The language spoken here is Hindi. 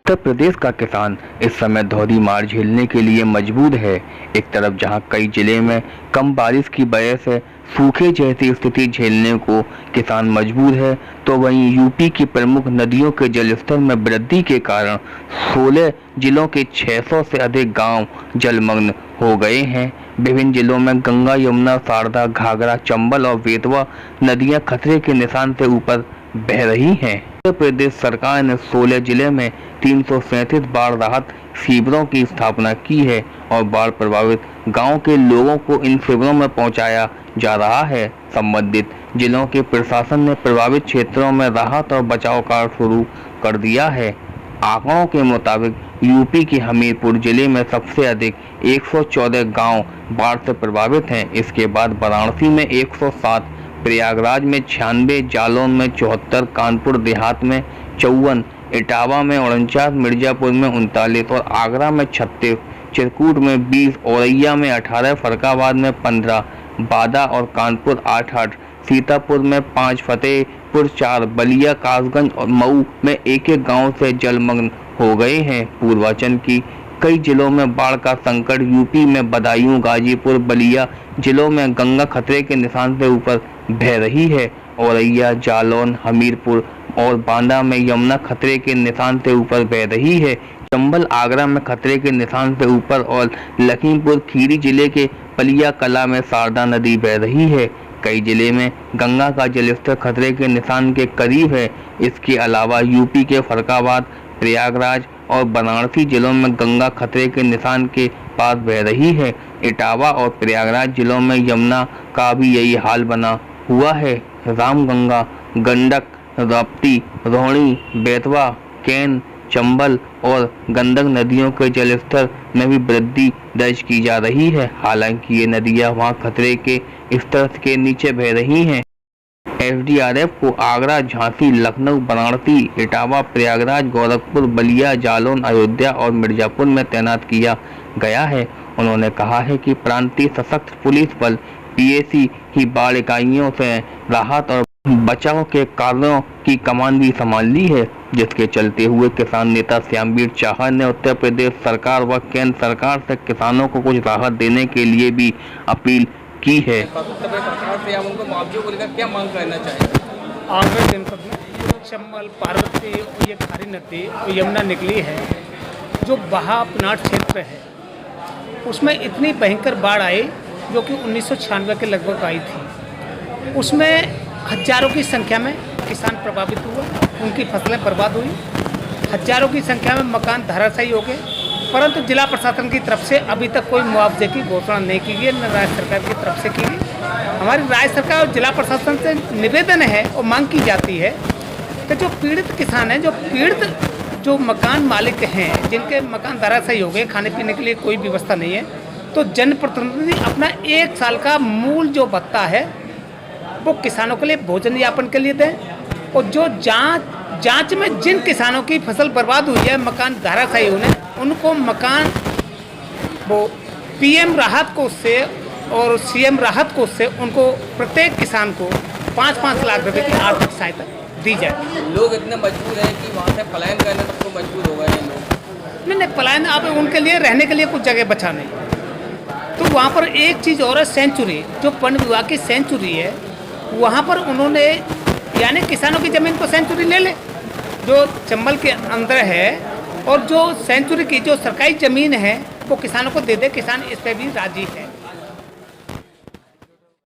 उत्तर प्रदेश का किसान इस समय दोहरी मार झेलने के लिए मजबूर है। एक तरफ जहां कई जिले में कम बारिश की वजह से सूखे जैसी स्थिति झेलने को किसान मजबूर है, तो वहीं यूपी की प्रमुख नदियों के जलस्तर में वृद्धि के कारण 16 जिलों के 600 से अधिक गांव जलमग्न हो गए हैं। विभिन्न जिलों में गंगा, यमुना, शारदा, घाघरा, चंबल और बेतवा नदियां खतरे के निशान से ऊपर बह रही हैं। उत्तर प्रदेश सरकार ने 16 जिले में 337 बाढ़ राहत शिविरों की स्थापना की है और बाढ़ प्रभावित गांवों के लोगों को इन शिविरों में पहुंचाया जा रहा है। संबंधित जिलों के प्रशासन ने प्रभावित क्षेत्रों में राहत और बचाव कार्य शुरू कर दिया है। आंकड़ों के मुताबिक यूपी के हमीरपुर जिले में सबसे अधिक 114 गांव बाढ़ से प्रभावित हैं। इसके बाद वाराणसी में 107, प्रयागराज में 96, जालौन में 74, कानपुर देहात में 54, इटावा में 49, मिर्जापुर में 39 और आगरा में 36, चिरकूट में 20, औरैया में 18, फरक्काबाद में 15, बादा और कानपुर 8-8, सीतापुर में 5, फतेहपुर 4, बलिया, कासगंज और मऊ में एक गांव से जलमग्न हो गए हैं। पूर्वांचल की कई जिलों में बाढ़ का संकट। यूपी में बदायूं, गाजीपुर, बलिया जिलों में गंगा खतरे के निशान से ऊपर बह रही है। औरैया, जालौन, हमीरपुर और बांदा में यमुना खतरे के निशान से ऊपर बह रही है। चंबल, आगरा में खतरे के निशान से ऊपर और लखीमपुर खीरी जिले के पलिया कला में शारदा नदी बह रही है। कई जिले में गंगा का जलस्तर खतरे के निशान के करीब है। इसके अलावा यूपी के फरक्काबाद, प्रयागराज और वाराणसी जिलों में गंगा खतरे के निशान के पास बह रही है। इटावा और प्रयागराज जिलों में यमुना का भी यही हाल बना हुआ है। रामगंगा, गंडक, राप्ती, रोहिणी, बेतवा, केन, चंबल और गंडक नदियों के जलस्तर में भी वृद्धि दर्ज की जा रही है। हालांकि ये नदियां वहां खतरे के स्तर के नीचे बह रही हैं। एसडीआरएफ को आगरा, झांसी, लखनऊ, वाराणसी, इटावा, प्रयागराज, गोरखपुर, बलिया, जालौन, अयोध्या और मिर्जापुर में तैनात किया गया है। उन्होंने कहा है कि प्रांतीय सशस्त्र पुलिस बल पीएसी ही बाढ़ इकाइयों से राहत और बचाव के कार्यों की कमान भी संभाल ली है, जिसके चलते हुए किसान नेता श्यामवीर चाहर ने उत्तर प्रदेश सरकार व केंद्र सरकार से किसानों को कुछ राहत देने के लिए भी अपील की है। से आप उनको मुआवजे को लेकर क्या मांग करना चाहेंगे? आगरा जनपद में चंबल, पार्वती और ये खारी नदी और यमुना निकली है, जो बहापनाट क्षेत्र है, उसमें इतनी भयंकर बाढ़ आई जो कि 1996 के लगभग आई थी। उसमें हजारों की संख्या में किसान प्रभावित हुए, उनकी फसलें बर्बाद हुई, हजारों की संख्या में मकान धराशायी हो गए, परंतु जिला प्रशासन की तरफ से अभी तक कोई मुआवजे की घोषणा नहीं की गई, न राज्य सरकार की तरफ से की गई। हमारी राज्य सरकार और जिला प्रशासन से निवेदन है और मांग की जाती है कि जो पीड़ित किसान हैं, जो मकान मालिक हैं, जिनके मकान धराशायी हो गए, खाने पीने के लिए कोई व्यवस्था नहीं है, तो जनप्रतिनिधि अपना 1 साल का मूल जो भत्ता है वो किसानों के लिए भोजन यापन के लिए दें, और जो जांच में जिन किसानों की फसल बर्बाद हुई है, मकान धराशायी होने, उनको मकान वो पीएम राहत कोष से और सीएम राहत कोष से उनको प्रत्येक किसान को 5-5 लाख रुपए की आर्थिक सहायता दी जाए। लोग इतने मजबूर हैं कि वहाँ से पलायन करने तक तो मजबूर हो गए हैं लोग। नहीं, पलायन आप उनके लिए रहने के लिए कुछ जगह बचा नहीं। तो वहाँ पर एक चीज़ और है, सेंचुरी, जो वन विभाग की सेंचुरी है, वहाँ पर उन्होंने यानी किसानों की ज़मीन को सेंचुरी ले ले, जो चंबल के अंदर है, और जो सेंचुरी की जो सरकारी ज़मीन है वो किसानों को दे दे। किसान इस पर भी राजी है।